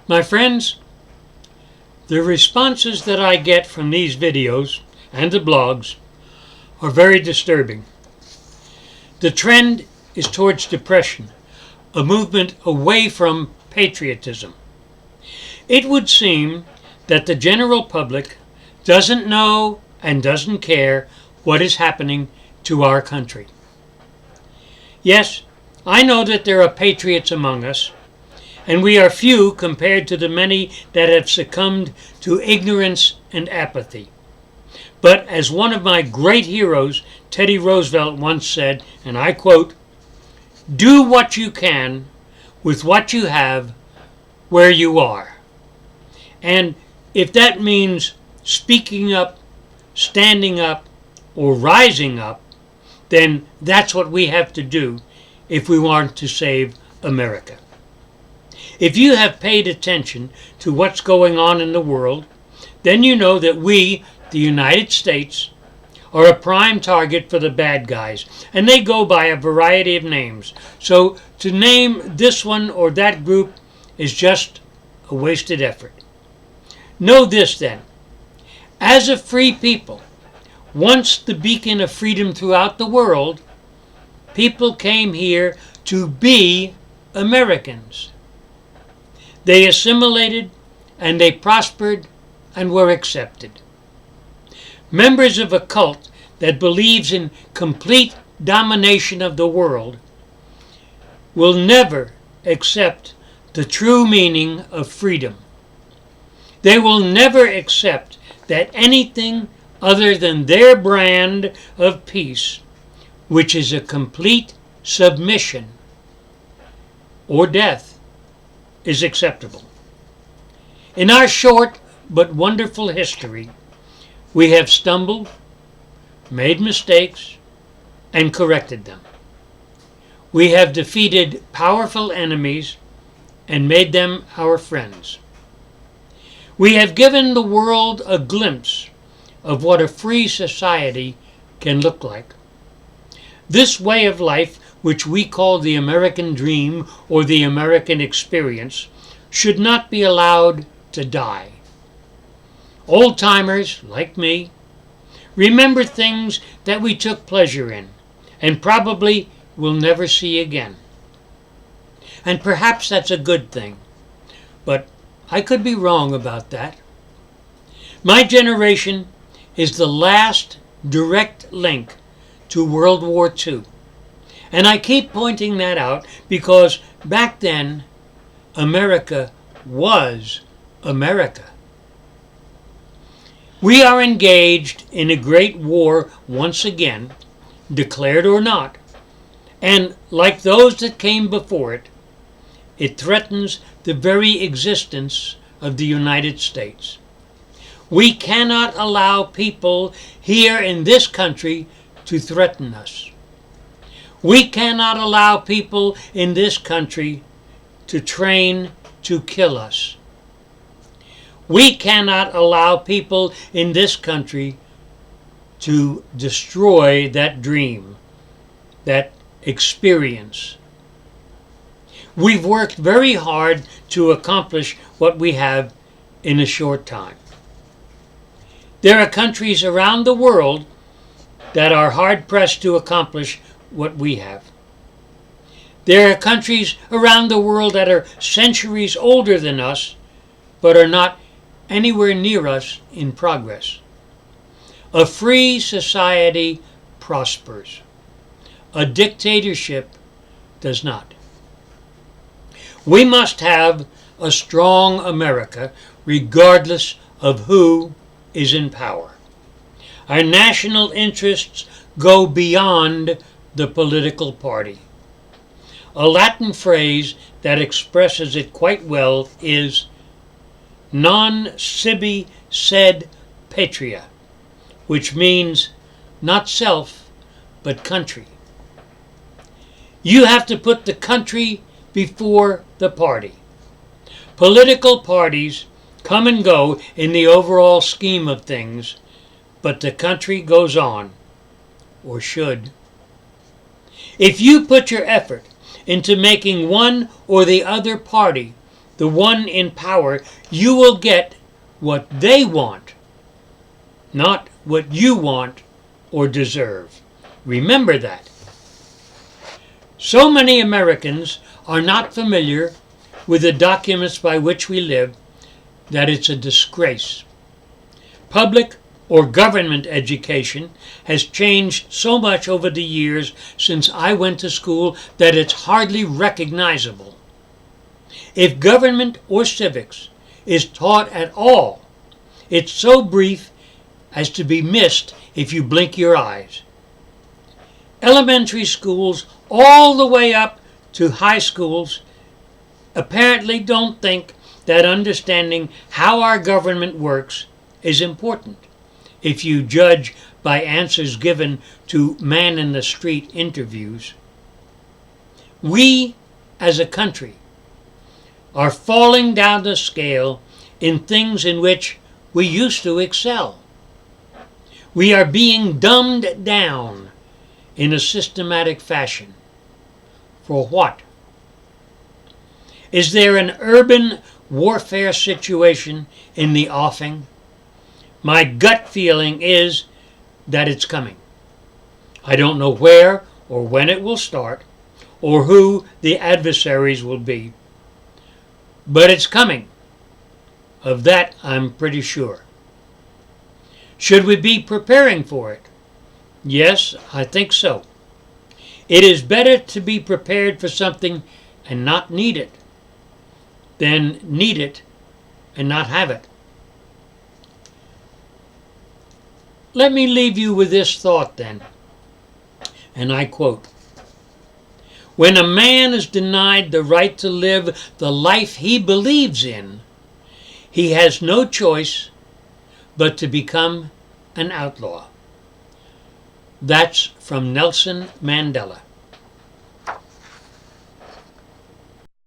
My friends, the responses that I get from these videos and the blogs are very disturbing. The trend is towards depression, a movement away from patriotism. It would seem that the general public doesn't know and doesn't care what is happening to our country. Yes, I know that there are patriots among us, and we are few compared to the many that have succumbed to ignorance and apathy. But as one of my great heroes, Teddy Roosevelt, once said, and I quote, "Do what you can with what you have where you are." And if that means speaking up, standing up, or rising up, then that's what we have to do if we want to save America. If you have paid attention to what's going on in the world, then you know that we, the United States, are a prime target for the bad guys, and they go by a variety of names. So to name this one or that group is just a wasted effort. Know this then, as a free people, once the beacon of freedom throughout the world, people came here to be Americans. They assimilated and they prospered and were accepted. Members of a cult that believes in complete domination of the world will never accept the true meaning of freedom. They will never accept that anything other than their brand of peace, which is a complete submission or death, is acceptable. In our short but wonderful history, we have stumbled, made mistakes, and corrected them. We have defeated powerful enemies and made them our friends. We have given the world a glimpse of what a free society can look like. This way of life, which we call the American dream or the American experience, should not be allowed to die. Old-timers, like me, remember things that we took pleasure in and probably will never see again. And perhaps that's a good thing, but I could be wrong about that. My generation is the last direct link to World War II. And I keep pointing that out because back then, America was America. We are engaged in a great war once again, declared or not, and like those that came before it, it threatens the very existence of the United States. We cannot allow people here in this country to threaten us. We cannot allow people in this country to train to kill us. We cannot allow people in this country to destroy that dream, that experience. We've worked very hard to accomplish what we have in a short time. There are countries around the world that are hard-pressed to accomplish what we have. There are countries around the world that are centuries older than us, but are not anywhere near us in progress. A free society prospers. A dictatorship does not. We must have a strong America regardless of who is in power. Our national interests go beyond the political party. A Latin phrase that expresses it quite well is non sibi sed patria, which means not self, but country. You have to put the country before the party. Political parties come and go in the overall scheme of things, but the country goes on, or should. If you put your effort into making one or the other party the one in power, you will get what they want, not what you want or deserve. Remember that. So many Americans are not familiar with the documents by which we live that it's a disgrace. Public or government education has changed so much over the years since I went to school that it's hardly recognizable. If government or civics is taught at all, it's so brief as to be missed if you blink your eyes. Elementary schools all the way up to high schools apparently don't think that understanding how our government works is important, if you judge by answers given to man-in-the-street interviews. We, as a country, are falling down the scale in things in which we used to excel. We are being dumbed down in a systematic fashion. For what? Is there an urban warfare situation in the offing? My gut feeling is that it's coming. I don't know where or when it will start, or who the adversaries will be. But it's coming. Of that I'm pretty sure. Should we be preparing for it? Yes, I think so. It is better to be prepared for something and not need it than need it and not have it. Let me leave you with this thought then, and I quote, "When a man is denied the right to live the life he believes in, he has no choice but to become an outlaw." That's from Nelson Mandela.